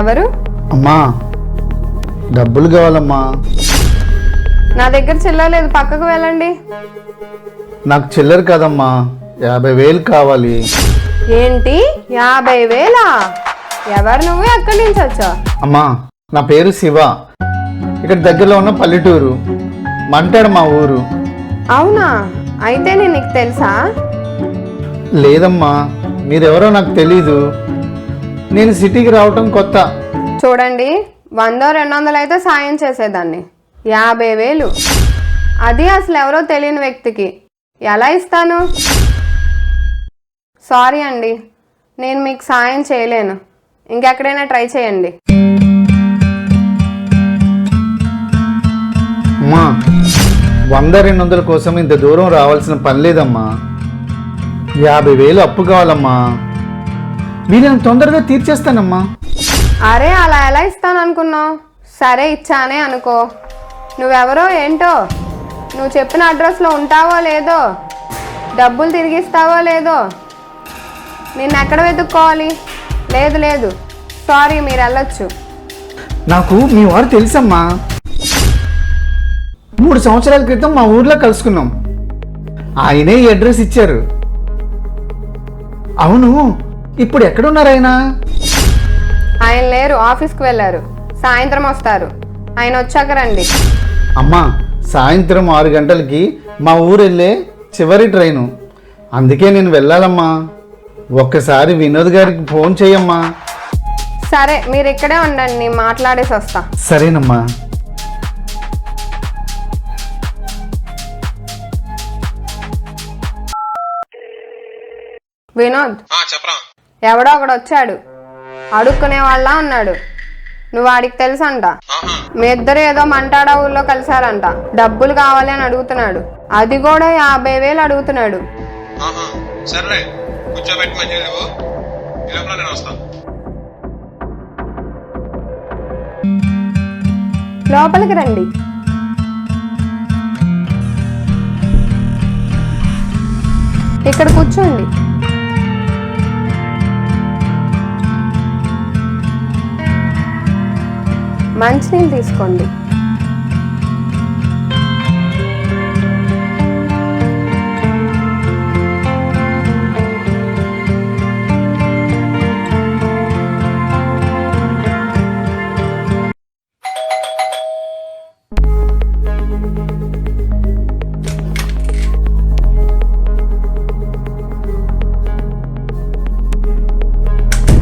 ఎవరు? అమ్మా డబ్బులు కావాలమ్మా. నా దగ్గర చిల్లర లేదు, పక్కకు వెళ్ళండి. నాకు చిల్లర కాదమ్మా, 50,000 కావాలి. ఏంటి 50,000? ఎవరు నువ్వు, ఎక్కడి నుంచి వచ్చావు? అమ్మా నా పేరు శివ, ఇక్కడ దగ్గరలో ఉన్న పల్లెటూరు మంటాడు మా ఊరు. అవునా, అయితే నేను నీకు తెలుసా? లేదమ్మా, మీరెవరో నాకు తెలీదు. నేను సిటీకి రావటం కొత్త. చూడండి, 100-200 అయితే సాయం చేసేదాన్ని. 50,000 అది అసలు ఎవరో తెలియని వ్యక్తికి ఎలా ఇస్తాను? సారీ అండి, నేను మీకు సాయం చేయలేను. ఇంకెక్కడైనా ట్రై చేయండి. అమ్మా 100-200 కోసం ఇంత దూరం రావాల్సిన పని లేదమ్మా. 50,000 అప్పు కావాలమ్మా, వీళ్ళని తొందరగా తీర్చేస్తానమ్మా. అరే అలా ఎలా ఇస్తాను అనుకున్నావు? సరే ఇచ్చానే అనుకో. నువ్వెవరో ఏంటో, నువ్వు చెప్పిన అడ్రస్లో ఉంటావో లేదో, డబ్బులు తిరిగిస్తావో లేదో, నిన్ను ఎక్కడ వెతుక్కోవాలి? లేదు లేదు, సారీ, మీరు వెళ్ళొచ్చు. నాకు మీ వారు తెలుసమ్మా. 3 సంవత్సరాల క్రితం మా ఊర్లో కలుసుకున్నాం. ఆయనే ఈ అడ్రస్ ఇచ్చారు. అవును, ఇప్పుడు ఎక్కడున్నారు ఆయన? ఆయన లేరు, ఆఫీస్కి వెళ్ళారు. సాయంత్రం వస్తారు. ఆయన వచ్చాక రండి. అమ్మా సాయంత్రం 6 గంటలకి మా ఊరు వెళ్ళే చివరి ట్రైను, అందుకే నేను వెళ్ళాలమ్మా. ఒక్కసారి వినోద్ గారికి ఫోన్ చేయమ్మా. సరే, మీరు ఇక్కడే ఉండండి, నేను మాట్లాడేసి వస్తా. సరేనమ్మా. వినోద్, చెప్పరా. ఎవడో ఒకడు వచ్చాడు, అడుక్కునే వాళ్ళ ఉన్నాడు. నువ్వు వాడికి తెలుసంట. మీ ఇద్దరు ఏదో మంటాడా ఊళ్ళో కలిసారంట. డబ్బులు కావాలి అని అడుగుతున్నాడు. అది కూడా 50,000 అడుగుతున్నాడు. సరే కూర్చోబెట్టి మంచి నువ్వు ఈ లోపల నేను వస్తా. లోపలికి రండి. ఇక్కడ కూర్చోండి. మంచినీళ్ళు తీసుకోండి.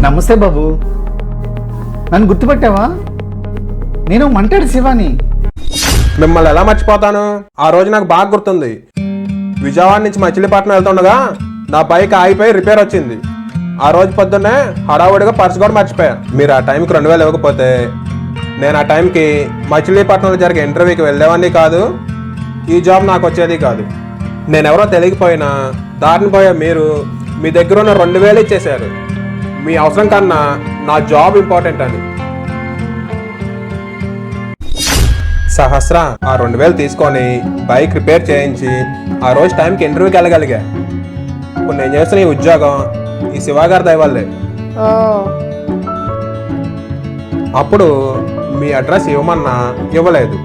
నమస్తే బాబు, నన్ను గుర్తుపట్టావా? నేను మంటాడు శివాని. మిమ్మల్ని ఎలా మర్చిపోతాను? ఆ రోజు నాకు బాగా గుర్తుంది. విజయవాడ నుంచి మచిలీపట్నం వెళ్తుండగా నా బైక్ ఆగిపోయి రిపేర్ వచ్చింది. ఆ రోజు పొద్దున్నే హడావుడిగా పర్స్ కూడా మర్చిపోయా. మీరు ఆ టైంకి 2,000 ఇవ్వకపోతే నేను ఆ టైంకి మచిలీపట్నంలో జరిగే ఇంటర్వ్యూకి వెళ్ళేవాడిని కాదు, ఈ జాబ్ నాకు వచ్చేది కాదు. నేనెవరో తెలియకపోయినా దారిని పోయా మీరు మీ దగ్గర ఉన్న 2,000 ఇచ్చేశారు. మీ అవసరం కన్నా నా జాబ్ ఇంపార్టెంట్ అని. సహస్ర ఆ 2,000 తీసుకొని బైక్ రిపేర్ చేయించి ఆ రోజు టైంకి ఇంటర్వ్యూకి వెళ్ళగలిగా. ఇప్పుడు నేను చేస్తున్న ఈ ఉద్యోగం ఈ శివగారి దయ వల్లే. ఓ, అప్పుడు మీ అడ్రస్ ఇవ్వమన్నా ఇవ్వలేదు,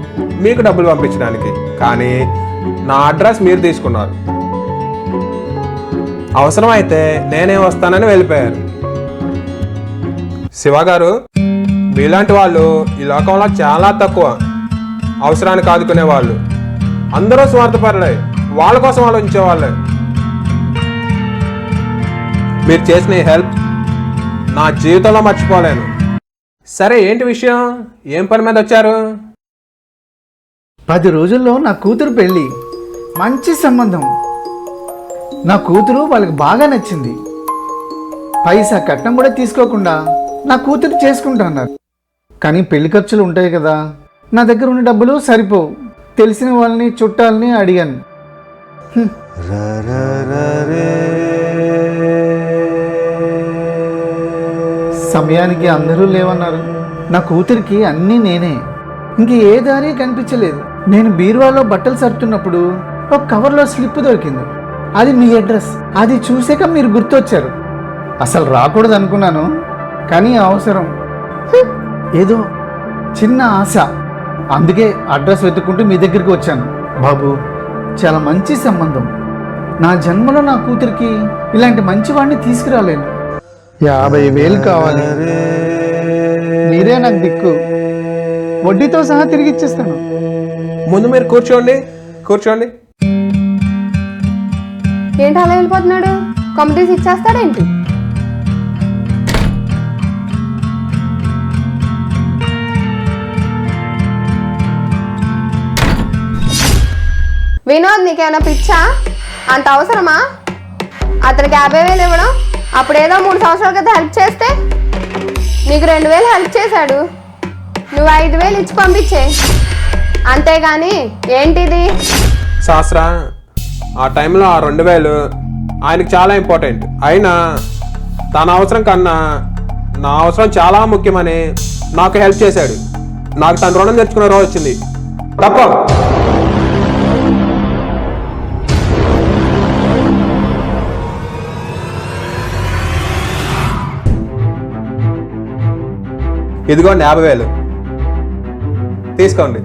మీకు డబ్బులు పంపించడానికి. కానీ నా అడ్రస్ మీరు తీసుకున్నారు. అవసరం అయితే నేనే వస్తానని వెళ్ళిపోయారు. శివగారు, మీలాంటి వాళ్ళు ఈ లోకంలో చాలా తక్కువ. అవసరానికి ఆదుకునే వాళ్ళు అందరూ స్వార్థపరులే, వాళ్ళ కోసం ఆలోచించేవాళ్ళే. మీరు చేసిన ఈ హెల్ప్ నా జీవితంలో మర్చిపోలేను. సరే ఏంటి విషయం, ఏం పని మీద వచ్చారు? 10 రోజుల్లో నా కూతురు పెళ్ళి, మంచి సంబంధం. నా కూతురు వాళ్ళకి బాగా నచ్చింది. పైసా కట్నం కూడా తీసుకోకుండా నా కూతురు చేసుకుంటా అన్నారు. కానీ పెళ్లి ఖర్చులు ఉంటాయి కదా, నా దగ్గర ఉన్న డబ్బులు సరిపోవు. తెలిసిన వాళ్ళని చుట్టాలని అడిగాను. సమయానికి అందరూ లేవన్నారు. నా కూతురికి అన్నీ నేనే, ఇంక ఏ దారి కనిపించలేదు. నేను బీరువాలో బట్టలు సర్దుతున్నప్పుడు ఒక కవర్లో స్లిప్ దొరికింది. అది మీ అడ్రస్. అది చూసాక మీరు గుర్తొచ్చారు. అసలు రాకూడదు అనుకున్నాను, కానీ అవసరం. ఏదో చిన్న ఆశ, అందుకే అడ్రస్ వెతుక్కుంటూ మీ దగ్గరికి వచ్చాను. బాబు, చాలా మంచి సంబంధం. నా జన్మలో నా కూతురికి ఇలాంటి మంచివాడిని తీసుకురాలేను. 50,000 కావాలి. మీరే నాకు దిక్కు. వడ్డీతో సహా తిరిగి ఇచ్చేస్తాను. ముందు మీరు కూర్చోండి. ఏంటి అలా వెళ్ళిపోతున్నాడు? కమిటీస్ ఇచ్చేస్తాడేంటి? వినోద్, నీకేమైనా పిచ్చా? అంత అవసరమా అతనికి 50,000 ఇవ్వడం? అప్పుడేదో 3 సంవత్సరాల క్రితం హెల్ప్ చేస్తే నీకు 2,000 హెల్ప్ చేశాడు. నువ్వు 5,000 ఇచ్చి పంపించే, అంతేగాని ఏంటిది? శాస్త్ర, ఆ టైంలో ఆ 2,000 ఆయనకి చాలా ఇంపార్టెంట్. అయినా తన అవసరం కన్నా నా అవసరం చాలా ముఖ్యమని నాకు హెల్ప్ చేశాడు. నాకు తన రుణం తెచ్చుకునే రోజు వచ్చింది. తప్ప ఇదిగోండి 50,000 తీసుకోండి.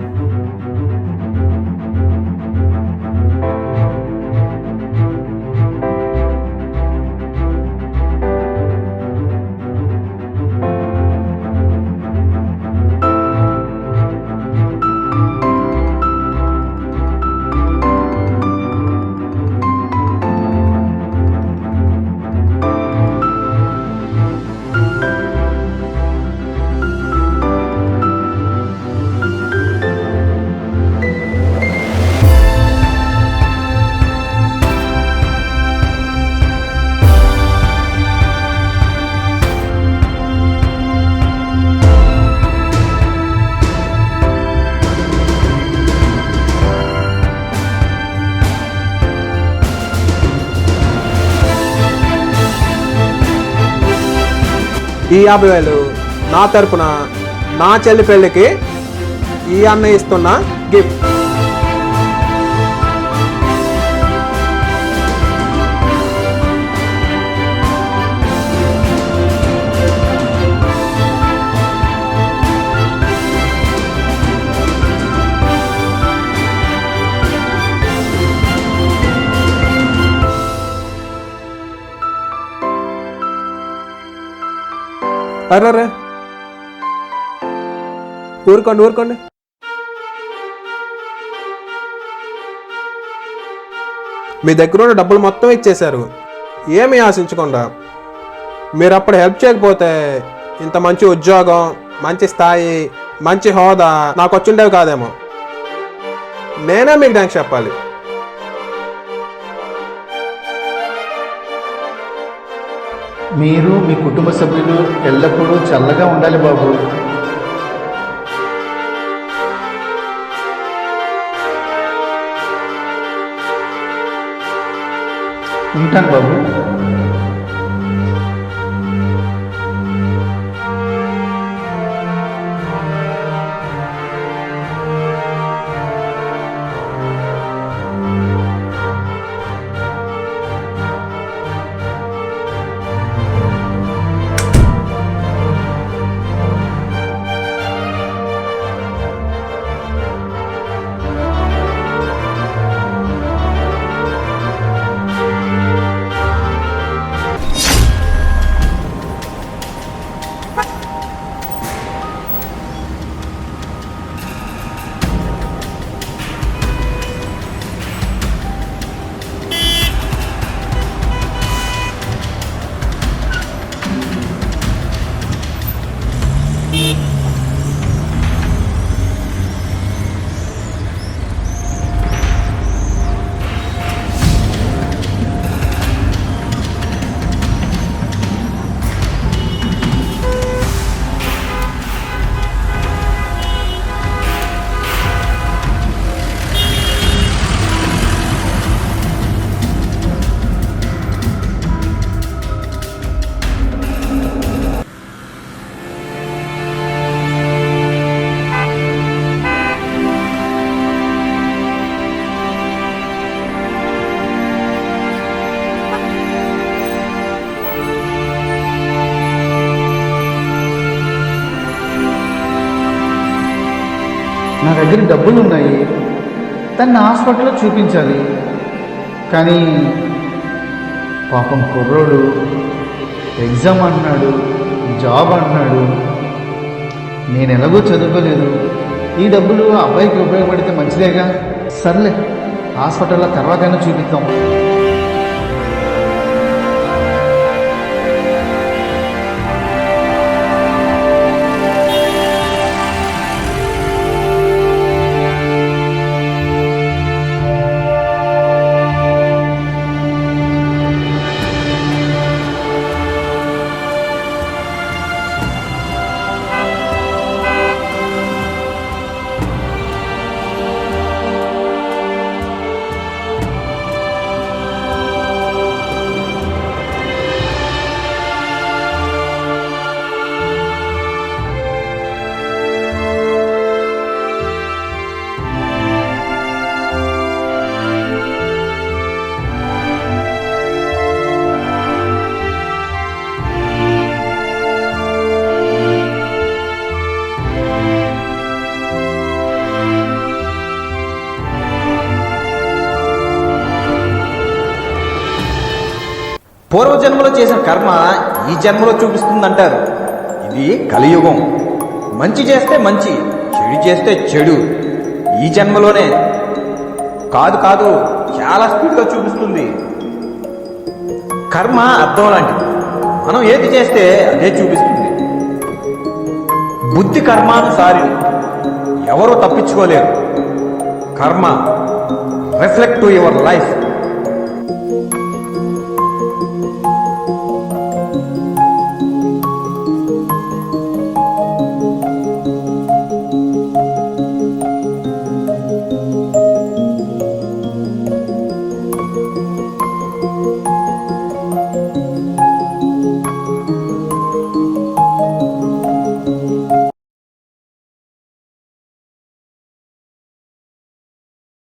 ఈ 50,000 నా తరపున నా చెల్లి పెళ్ళికి ఈ అన్న ఇస్తున్న గిఫ్ట్. అరే ఊరుకోండి. మీ దగ్గర ఉన్న డబ్బులు మొత్తం ఇచ్చేశారు, ఏమీ ఆశించకుండా. మీరు అప్పుడు హెల్ప్ చేయకపోతే ఇంత మంచి ఉద్యోగం, మంచి స్థాయి, మంచి హోదా నాకు వచ్చుండేవి కాదేమో. నేనే మీకు థ్యాంక్స్ చెప్పాలి. మీరు మీ కుటుంబ సభ్యులు ఎల్లప్పుడూ చల్లగా ఉండాలి బాబు. ఉంటాను బాబు. దగ్గర డబ్బులు ఉన్నాయి, తన్ని హాస్పిటల్లో చూపించాలి. కానీ పాపం కుర్రోడు ఎగ్జామ్ అంటున్నాడు, జాబ్ అంటున్నాడు. నేను ఎలాగో చదువుకోలేదు, ఈ డబ్బులు ఆ అబ్బాయికి ఉపయోగపడితే మంచిదేగా. సర్లే, హాస్పిటల్లో తర్వాతైనా చూపిద్దాం. పూర్వజన్మలో చేసిన కర్మ ఈ జన్మలో చూపిస్తుందంటారు. ఇది కలియుగం. మంచి చేస్తే మంచి, చెడు చేస్తే చెడు. ఈ జన్మలోనే కాదు కాదు, చాలా స్పీడ్గా చూపిస్తుంది. కర్మ అర్థం లాంటిది. మనం ఏది చేస్తే అదే చూపిస్తుంది. బుద్ధి కర్మానుసారి, ఎవరూ తప్పించుకోలేరు. కర్మ రిఫ్లెక్ట్ టు యువర్ లైఫ్.